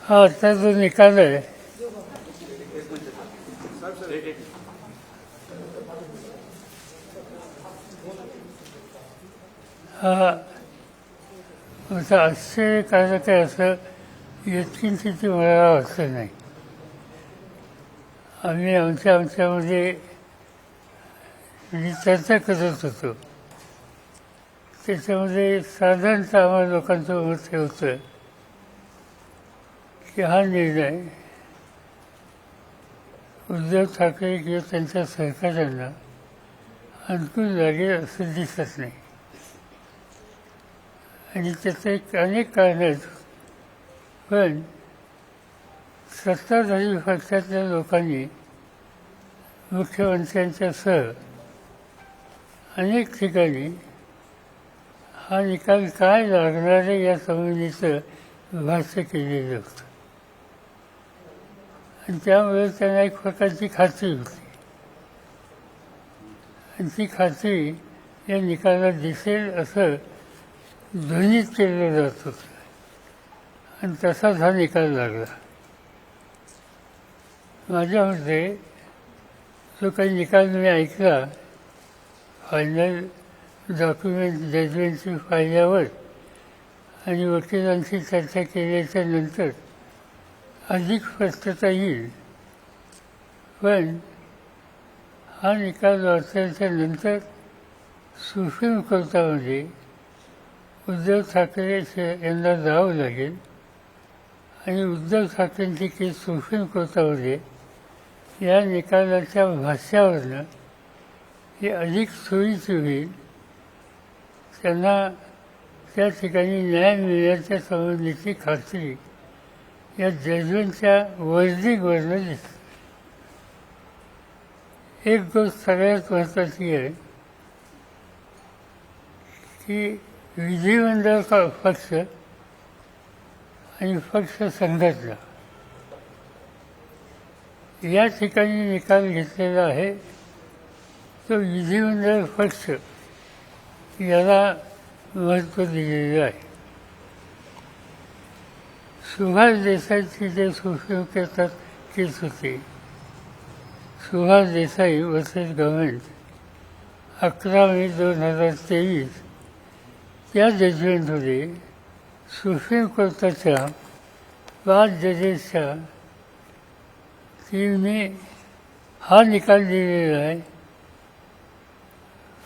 हा आता जो निकाल आहे हा असं आश्चर्यकारक आहे असं यत्किंचित मला वाटलं नाही. आम्ही आमच्यामध्ये जी चर्चा करत होतो त्याच्यामध्ये साधारणतः आम्हाला लोकांचं मत हे होतं की हा निर्णय उद्धव ठाकरे किंवा त्यांच्या सहकाऱ्यांना अनुकूल लागेल असं दिसत नाही. आणि त्याचे अनेक कारणं आहेत. पण सत्ताधारी पक्षातल्या लोकांनी मुख्यमंत्र्यांच्या सह अनेक ठिकाणी हा निकाल काय लागणार आहे या संबंधीचं भाष्य केलेलं होतं. आणि त्यामुळे त्यांना एक प्रकारची खात्री होती. आणि ती खात्री या निकालात दिसेल असं ध्वनित केलं जात होतं. आणि तसाच हा निकाल लागला. माझ्या मते जो काही निकाल मी ऐकला फायनल डॉक्युमेंट जजमेंटची पाहिल्यावर आणि वकिलांशी चर्चा केल्याच्या नंतर अधिक स्पष्टता येईल. पण हा निकाल वाचल्याच्या नंतर सुप्रीम कोर्टामध्ये उद्धव ठाकरे यांना जावं लागेल आणि उद्धव ठाकरेंची केस सुप्रीम कोर्टामध्ये या निकालाच्या भाष्यावरनं ही अधिक सोयीची होईल. त्यांना त्या ठिकाणी न्याय मिळण्याच्या संबंधीची खात्री या जजमेंटच्या वर्डिंगवरनं दिसते. एक गोष्ट सगळ्यात महत्त्वाची आहे की विधिमंडळ पक्ष आणि पक्ष संघटना या ठिकाणी निकाल घेतलेला आहे तो विधिमंडळ पक्ष याला महत्त्व दिलेलं आहे. सुभाष देसाईची जे सुप्रीम कोर्टात केस होती, सुभाष देसाई वर्सेस गव्हर्नमेंट 11 मे 2023, त्या जजमेंटमध्ये सुप्रीम कोर्टाच्या 5 जजेसच्या टीमने हा निकाल दिलेला आहे.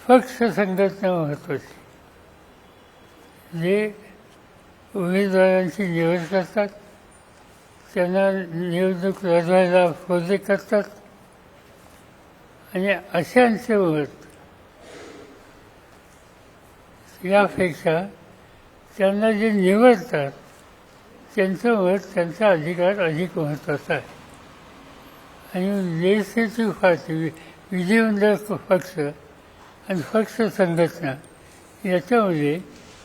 पक्ष संघटना महत्त्वाची, जे उमेदवारांची निवड करतात, त्यांना निवडणूक लढवायला फोर्स करतात आणि अशांचे मत यापेक्षा त्यांना जे निवडतात त्यांचं मत, त्यांचा अधिकार अधिक महत्त्वाचा आहे. आणि लेजिस्लेटिव्ह पार्टी, विधिमंडळ पक्ष आणि पक्ष संघटना याच्यामध्ये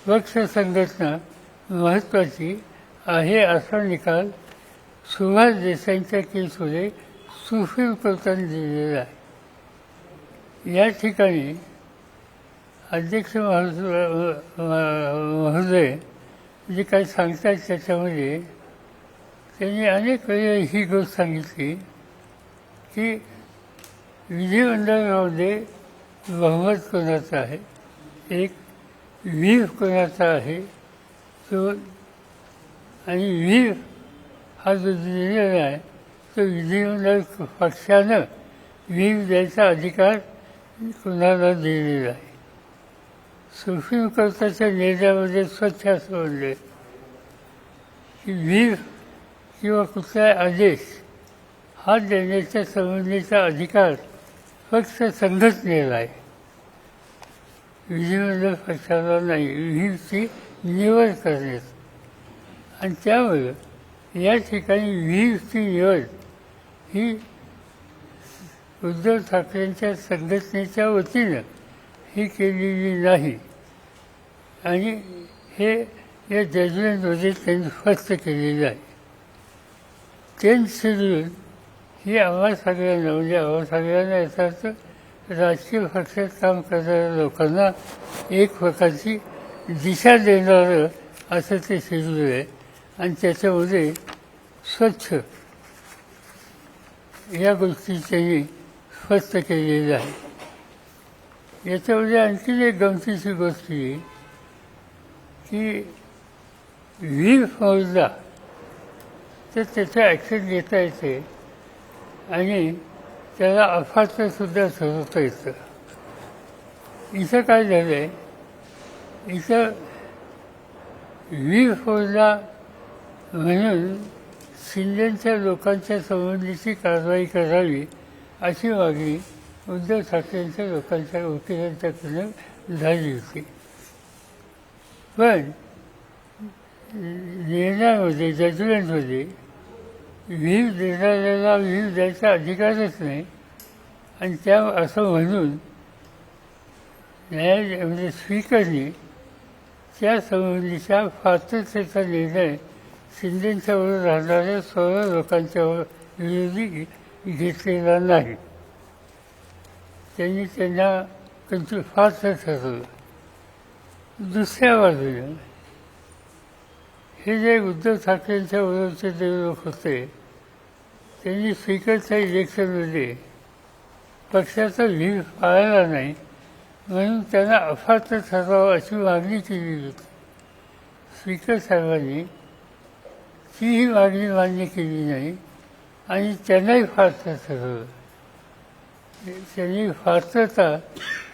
पक्ष संघटना महत्त्वाची आहे असा निकाल सुभाष देसाईंच्या केसमध्ये सुप्रीम कोर्टाने दिलेला आहे. या ठिकाणी अध्यक्ष महोदय जे काही सांगतात त्याच्यामध्ये त्यांनी अनेक वेळी ही गोष्ट सांगितली की विधिमंडळामध्ये बहुमत कोणाचं आहे, एक व्हीप कोणाचा आहे तो, आणि व्हीप हा जो दिलेला आहे तो विधिमंडळ पक्षानं व्हीप द्यायचा अधिकार कोणाला दिलेला आहे. सुप्रीम कोर्टाच्या निर्णयामध्ये स्वच्छ असं म्हणले की व्हीप किंवा कुठलाही आदेश हा देण्याच्या संबंधीचा अधिकार पक्ष संघटनेला आहे, विधिमंडळ पक्षाला नाही. व्हीपची निवड करण्यात, आणि त्यामुळे या ठिकाणी व्हीपची निवड ही उद्धव ठाकरेंच्या संघटनेच्या वतीनं ही केलेली नाही. आणि हे या जजमेंटमध्ये त्यांनी स्पष्ट केलेलं आहे. 10 शेड्यूल ही आम्हा सगळ्यांना, म्हणजे आम्हा सगळ्यांना याचा अर्थ राजकीय पक्षात काम करणाऱ्या लोकांना एक प्रकारची दिशा देणारं असं ते शेड्यूल आहे. आणि त्याच्यामध्ये स्वच्छ या गोष्टी त्यांनी स्पष्ट केलेल्या आहे. याच्यामध्ये आणखी एक गमतीची गोष्ट आहे की व्हील फौजला तर त्याचं ॲक्शन घेता येते आणि त्याला अफाटसुद्धा ठरवता येतं. इथं काय झालं आहे, इथं व्हील फौजला म्हणून शिंदेच्या लोकांच्या संबंधीची कारवाई करावी अशी मागणी उद्धव ठाकरेंच्या लोकांच्या वकिलांच्याकडून झाली होती. पण निर्णयामध्ये जजमेंटमध्ये व्हील देणाऱ्याला व्हील द्यायचा अधिकारच नाही आणि त्या असं म्हणून म्हणजे स्पीकरने त्या संबंधीच्या पात्रतेचा निर्णय शिंदेच्यावर राहणाऱ्या 16 लोकांच्या विरोधी घेतलेला नाही. त्यांनी त्यांना पात्र ठरवलं. दुसऱ्या बाजूने हे जे उद्धव ठाकरेंच्या विरोधाचे जे लोक होते त्यांनी स्पीकरच्या इलेक्शनमध्ये पक्षाचा व्हील पाळला नाही म्हणून त्यांना अपात्र ठरवावं अशी मागणी केली होती. स्पीकर साहेबांनी तीही मागणी मान्य केली नाही आणि त्यांनाही पात्र ठरवलं. त्यांनी पात्रता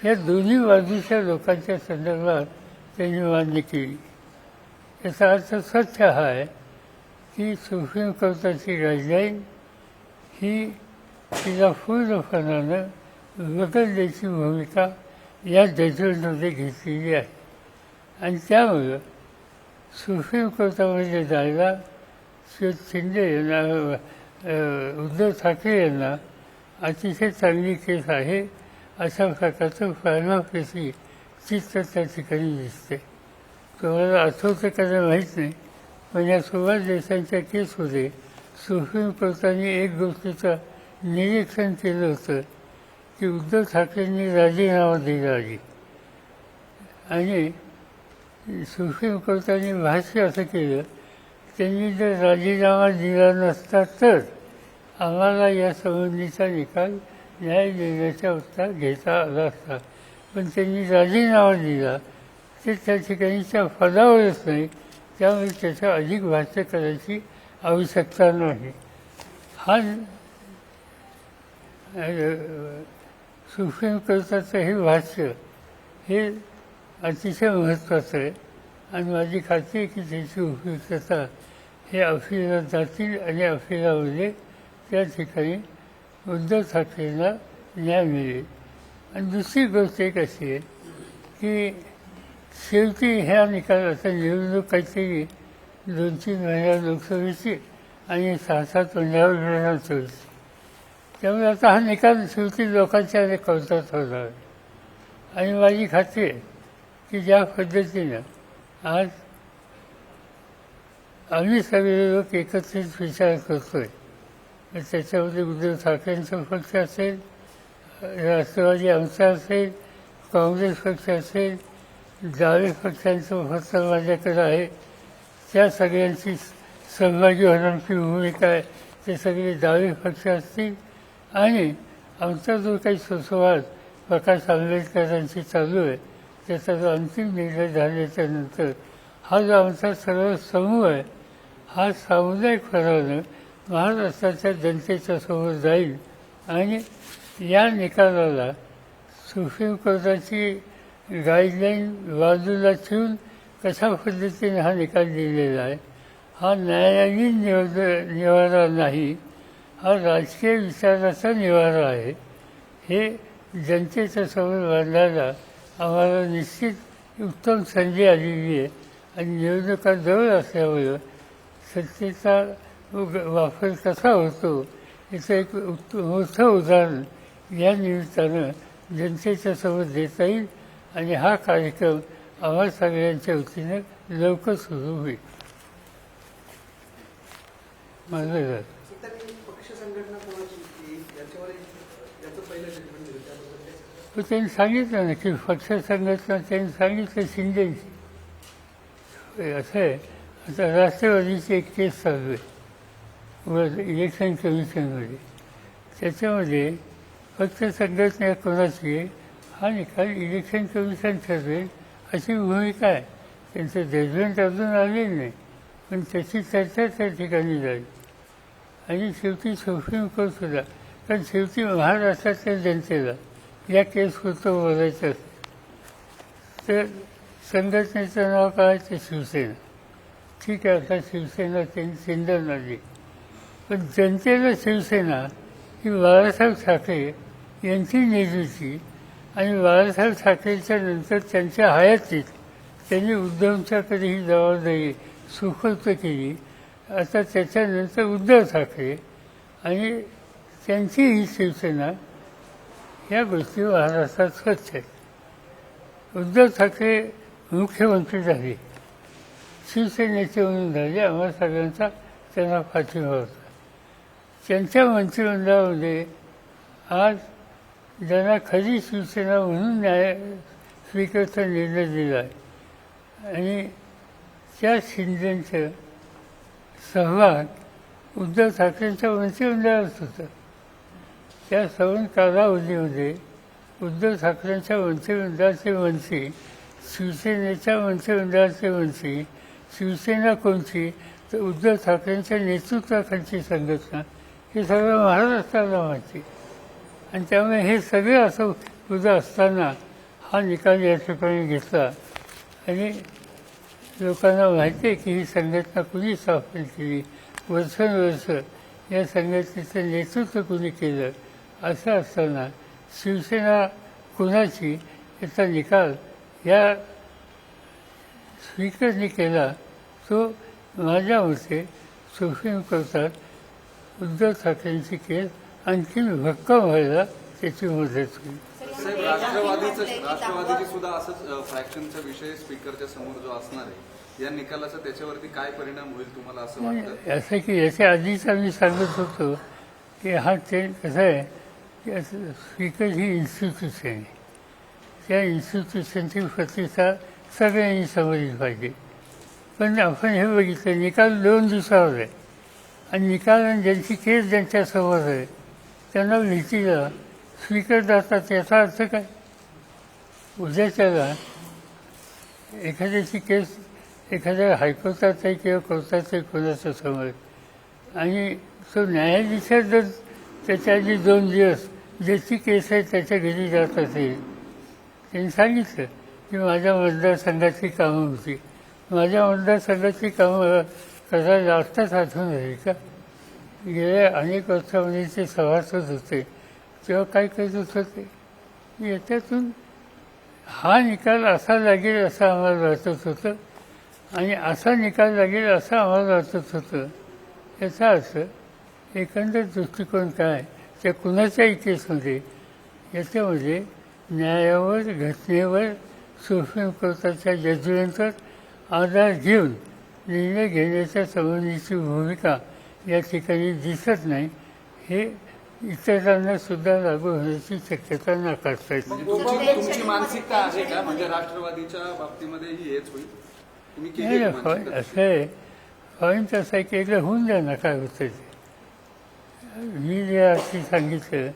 या दोन्ही बाजूच्या लोकांच्या संदर्भात त्यांनी मान्य केली. याचा अर्थ स्वच्छ हा आहे की सुप्रीम कोर्टाची गाईडलाईन ही तिला पूर्णपणानं वगळण्याची भूमिका या जजमेंटमध्ये घेतलेली आहे आणि त्यामुळं सुप्रीम कोर्टामध्ये जायला शिंदे यांना उद्धव ठाकरे यांना अतिशय चांगली केस आहे अशा प्रकारचं फार्माफेसी चित्र त्या ठिकाणी दिसते. तुम्हाला आठवतं का माहीत नाही, पण या 16 देशांच्या केसमध्ये सुप्रीम कोर्टाने एक गोष्टीचं निरीक्षण केलं होतं की उद्धव ठाकरेंनी राजीनामा दिला आधी आणि सुप्रीम कोर्टाने भाष्य असं केलं, त्यांनी जर राजीनामा दिला नसता तर आम्हाला या संबंधीचा निकाल न्याय देण्याच्या उत्तर घेता आला असता. पण त्यांनी राजीनामा दिला ते त्या ठिकाणी त्या पदावरच नाही, त्यामुळे त्याचं अधिक भाष्य करायची आवश्यकता नाही. हा सुप्रीम कोर्टाचं हे भाष्य हे अतिशय महत्त्वाचं आहे आणि माझी खात्री आहे की त्याची उपयुक्तता हे अफीला जातील आणि अफीलामध्ये त्या ठिकाणी उद्धव ठाकरेंना न्याय मिळेल. आणि दुसरी गोष्ट एक अशी आहे की शेवटी ह्या निकालाचा निवडणूक काहीतरी 2-3 महिन्यात लोकसभेची आणि 6-7 महिन्यावर विधानसभेची, त्यामुळे आता हा निकाल शेवटी लोकांच्या कोर्टात होणार आहे. आणि माझी खात्री आहे की ज्या पद्धतीनं आज आम्ही सगळे लोक एकत्रित विचार करतो आहे, त्याच्यामध्ये उद्धव ठाकरेंचा पक्ष असेल, राष्ट्रवादी आमचा असेल, काँग्रेस पक्ष असेल, डावे पक्षांचं पत्र माझ्याकडे आहे, त्या सगळ्यांची सहभागी होण्याची भूमिका आहे. ते सगळे डावे पक्ष असतील आणि आमचा जो काही सुसंवाद प्रकाश आंबेडकरांशी चालू आहे त्याचा जो अंतिम निर्णय झाल्याच्यानंतर हा जो आमचा सर्व समूह आहे हा सामुदायिकपणानं महाराष्ट्राच्या जनतेच्या समोर जाईल आणि या निकालाला सुप्रीम कोर्टाची गाईडलाईन बाजूला ठेवून कशा पद्धतीने हा निकाल दिलेला आहे हा न्यायालयीन निवारा नाही, हा राजकीय विचाराचा निवारा आहे. हे जनतेच्या समोर मांडायला आम्हाला निश्चित उत्तम संधी आलेली आहे आणि निवडणुका जवळ असल्यामुळं सत्तेचा वापर कसा होतो याचं एक मोठं उदाहरण या निमित्तानं जनतेच्या समोर देता येईल आणि हा कार्यक्रम आम्हा सगळ्यांच्या वतीनं लवकर सुरू होईल. माझं त्यांनी सांगितलं ना की पक्ष संघटना त्यांनी सांगितलं शिंदेची असं आहे. आता राष्ट्रवादीची एक केस चालू आहे वर इलेक्शन कमिशनमध्ये, त्याच्यामध्ये फक्त संघटना कोणाची आहे हा निकाल इलेक्शन कमिशन ठरवेल अशी भूमिका आहे. त्यांचं जजमेंट अजून आलेलं नाही, पण त्याची चर्चा त्या ठिकाणी झाली. आणि शेवटी सुप्रीम कोर्टसुद्धा, कारण शेवटी महाराष्ट्रातल्या जनतेला या केसपुरतं बोलायचं असेल तर संघटनेचं नाव काय ते शिवसेना. ठीक आहे, आता शिवसेना त्यांनी सिंधन आली, पण जनतेला शिवसेना ही बाळासाहेब ठाकरे यांची नेतृत्वाची आणि बाळासाहेब ठाकरेंच्या नंतर त्यांच्या हयातीत त्यांनी उद्धवच्याकडे ही जबाबदारी सुपूर्द केली. आता त्याच्यानंतर उद्धव ठाकरे आणि त्यांची ही शिवसेना या गोष्टी महाराष्ट्रात स्वच्छ आहेत. उद्धव ठाकरे मुख्यमंत्री झाले, शिवसेनेचे म्हणून झाले, आम्हा सगळ्यांचा त्यांना पाठिंबा होता. त्यांच्या मंत्रिमंडळामध्ये आज ज्यांना खरी शिवसेना म्हणून न्याय स्वीकारचा निर्णय दिला आहे आणि त्या शिंदेचं सहभाग उद्धव ठाकरेंच्या मंत्रिमंडळात होतं. त्या सवन कालावधीमध्ये उद्धव ठाकरेंच्या मंत्रिमंडळाचे मंत्री, शिवसेनेच्या मंत्रिमंडळाचे मंत्री, शिवसेना कोणती तर उद्धव ठाकरेंच्या नेतृत्वाखालची संघटना, हे सगळं महाराष्ट्राला माहिती. आणि त्यामुळे हे सगळे असं उद्या असताना हा निकाल या ठिकाणी घेतला आणि लोकांना माहिती आहे की ही संघटना कुणी स्थापन केली, वर्षानुवर्ष या संघटनेचं नेतृत्व कुणी केलं. असं असताना शिवसेना कुणाची याचा निकाल या स्पीकरने केला, तो माझ्या मते सुप्रीम कोर्टात उद्धव ठाकरेंची केस आणखीन भक्कम व्हायला त्याची मदत होईल. साहेब, राष्ट्रवादीची सुद्धा असंच फ्रॅक्शनचा विषय स्पीकरच्या समोर जो असणार आहे, या निकालाचा त्याच्यावरती काय परिणाम होईल तुम्हाला असं वाटतं? असं की याच्या आधीच आम्ही सांगत होतो की हा ट्रेंड कसं आहे की स्पीकर ही इन्स्टिट्यूशन आहे, त्या इन्स्टिट्यूशनची प्रतिष्ठा सगळ्यांनी समजली पाहिजे. पण आपण हे बघितलं निकाल 2 दिवसावर आहे आणि निकाल ज्यांची केस ज्यांच्यासमोर आहे त्यांना भीतीला स्पीकर जातात. याचा अर्थ काय? उद्याच्याला एखाद्याची केस एखाद्या हायकोर्टात आहे किंवा कोर्टात आहे कोणाच्या समोर आणि तो न्यायाधीशात जर त्याच्या आधी 2 दिवस ज्याची केस आहे त्याच्या घरी जात असेल, त्यांनी सांगितलं की माझ्या मतदारसंघाची कामं होती, माझ्या मतदारसंघाची कामं करायला आत्ताच आठवण झाली का? गेल्या अनेक वर्षामध्ये ते सभासद होते तेव्हा काय करत होते. याच्यातून हा निकाल असा लागेल असं आम्हाला वाटत होतं आणि असा निकाल लागेल असं आम्हाला वाटत होतं. याचा अर्थ एकंदर दृष्टिकोन काय त्या कुणाच्याही केसमध्ये याच्यामध्ये न्यायावर, घटनेवर, सुप्रीम कोर्टाच्या जजमेंटवर आधार घेऊन निर्णय घेण्याच्या संबंधीची भूमिका या ठिकाणी दिसत नाही. हे इतरांना सुद्धा लागू होण्याची शक्यता नाकारता येते. तुमची मानसिकता आहे का? म्हणजे राष्ट्रवादीच्या बाबतीमध्ये ही हेच होईल? तुम्ही केली आहे मानसिकता? असं आहे, पॉईंट असा आहे की एकदा होऊन द्या ना, काय होतं ते. मी जे अशी सांगितलं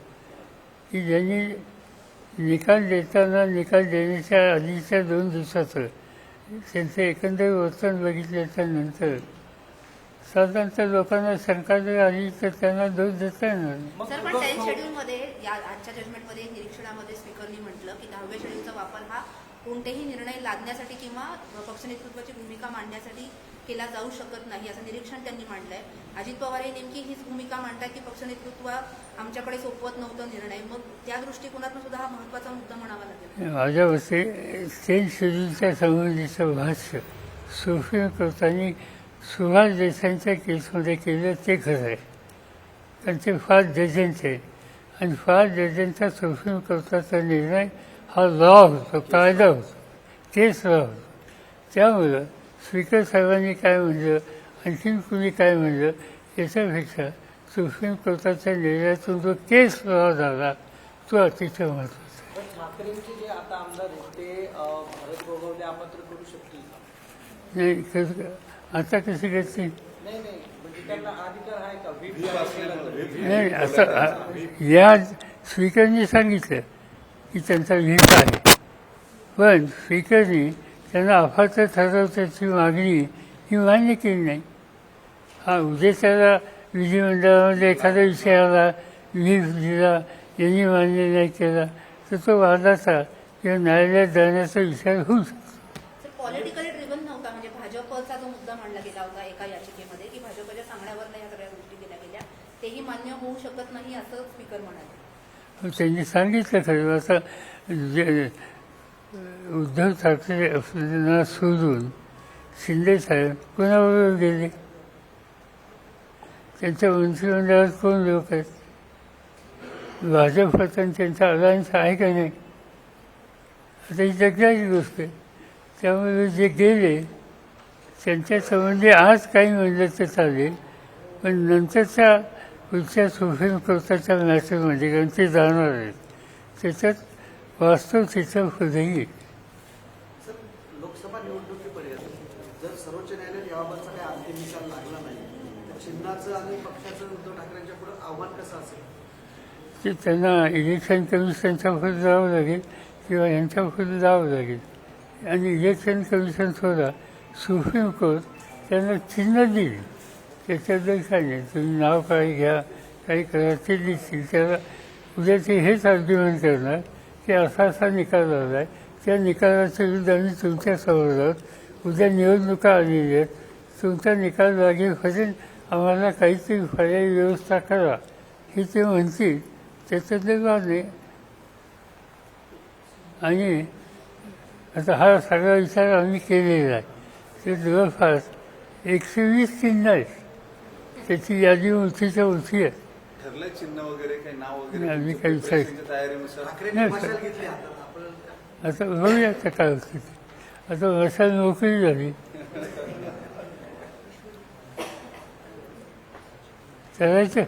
की ज्यांनी निकाल देताना निकाल देण्याच्या आधीच्या 2 दिवसाचं त्यांचं एकंदर वर्तन बघितल्याच्या नंतर साधारणतः लोकांना शंका जर आली तर त्यांना दोष देता येणार नाही. सर, पण टाइम शेड्यूलमध्ये या आजच्या जजमेंटमध्ये निरीक्षणामध्ये स्पीकरनी म्हटलं की 10व्या शेड्यूलचा वापर हा कोणतेही निर्णय लादण्यासाठी किंवा पक्ष नेतृत्वाची भूमिका मांडण्यासाठी केला जाऊ शकत नाही असं निरीक्षण त्यांनी मांडलंय. अजित पवार हे नेमकी हीच भूमिका मांडतात की पक्ष नेतृत्व आमच्याकडे सोपवत नव्हतं निर्णय. मग त्या दृष्टिकोनातून सुद्धा हा महत्वाचा मुद्दा म्हणावा लागेल. माझ्या मते 10 शेड्यूलच्या संबंधीचं भाष्य सुप्रीम कोर्टाने सुभाष देसाईंच्या केसमध्ये केलं ते खरं आहे, कारण ते फार जजेंट आहे आणि फार जजेंटचा सुप्रीम कोर्टाचा निर्णय हा लॉ होतो, कायदा होतो, केस लॉ होतो. त्यामुळं स्पीकर साहेबांनी काय म्हणलं, आणखीन कुणी काय म्हणलं, याच्यापेक्षा सुप्रीम कोर्टाच्या निर्णयातून जो केस लॉ झाला तो अतिशय महत्त्वाचा आहे. ठाकरेंचे जे आता आमदार आहेत ते भरत गोगावले आमंत्रण करू शकतील का? नाही, आता कशी करतील? नाही, म्हणजे त्यांना अधिकार आहे का व्हीप नाही असं या स्पीकरनी सांगितलं की त्यांचा व्हीप आहे, पण स्पीकरनी त्यांना अफाचं ठरवण्याची मागणी ही मान्य केली नाही. हा उद्या त्याला विधिमंडळामध्ये एखाद्या विषयाला व्हीप दिला, यांनी मान्य नाही केला तर तो वादाचा किंवा न्यायालयात जाण्याचा विचार होऊ शकतो. पॉलिटिकली ड्रिव्हन नव्हता, म्हणजे भाजपचा जो मुद्दा मांडला गेला होता एका याचिकेमध्ये की भाजपच्या सांगण्यावर या सगळ्या गोष्टी केल्या गेल्या, तेही मान्य होऊ शकत नाही असं स्पीकर म्हणाले. त्यांनी सांगितलं खरं. आता जे उद्धव ठाकरे असलेल्यांना सोडून शिंदे साहेब कोणाबरोबर गेले, त्यांच्या मंत्रिमंडळात कोण लोक आहेत, भाजप त्यांचा अलायन्स आहे का नाही, आता ही जगण्याची गोष्ट आहे. त्यामुळे जे गेले त्यांच्या संबंधी आज काही म्हणलं तर चालेल, पण नंतरच्या पुढच्या सुप्रीम कोर्टाच्या मॅटरमध्ये कारण ते जाणार आहेत त्याच्यात वास्तव तिथं पुढे येईल. सर, लोकसभा निवडणुकीपर्यंत जर सर्वोच्च न्यायालयात याबाबतचा काही अंतिम निकाल लागला नाही तर चिन्हाचं आणि पक्षाचं उद्धव ठाकरेंच्या पुढे आव्हान कसं असेल? ते त्यांना इलेक्शन कमिशनच्या पुढे जावं लागेल किंवा यांच्या पुढे जावं लागेल. आणि इलेक्शन कमिशन सोडा, सुप्रीम कोर्ट त्यांना चिन्ह देईल, त्याच्याबद्दल काय नाही. तुम्ही नाव काय घ्या, काही करा, ते दिसतील. त्याला उद्या ते हेच आर्ग्युमेंट करणार की असा असा निकाल आला आहे, त्या निकालाच्या विरुद्ध आम्ही तुमच्यासमोर आहोत, उद्या निवडणुका आलेल्या आहेत, तुमचा निकाल लागेपर्यंत आम्हाला काहीतरी पर्यायी व्यवस्था करा हे ते म्हणतील. त्याच्यातलं वाद नाही. आणि आता हा सगळा विचार आम्ही केलेला आहे. ते जवळपास 120 चिन्ह आहेत, त्याची यादी मोठीच्या मोठी आहे. ठरलंय चिन्ह वगैरे काही नाव नाही, वगैरे आम्ही काही विचार तुमच्या तयारीनुसार? ठाकरेंनी नाही, मशाल सर. घेतली हातात. आपण आता बघूया आता काय होतं ते. आता वर्षात नोकरी झाली, करायचं.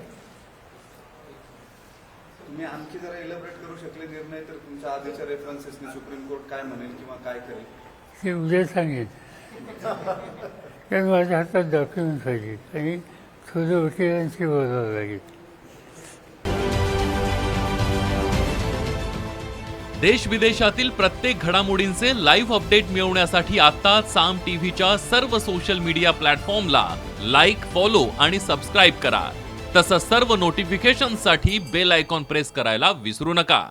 तुम्ही आणखी जरा इलॅबोरेट करू शकले निर्णय तर तुमच्या आधीच्या रेफरन्सेसने सुप्रीम कोर्ट काय म्हणेल किंवा काय करेल? ते उद्या सांगेन. कारण माझ्या हातात डॉक्युमेंट पाहिजे आणि थोडं वकिलांशी बोलावं लागेल. देश विदेशातील प्रत्येक घडामोडींचे लाईव्ह अपडेट मिळवण्यासाठी आता साम टीव्हीच्या सर्व सोशल मीडिया प्लॅटफॉर्मला लाईक, फॉलो आणि सबस्क्राईब करा. तसंच सर्व नोटिफिकेशनसाठी बेल आयकॉन प्रेस करायला विसरू नका.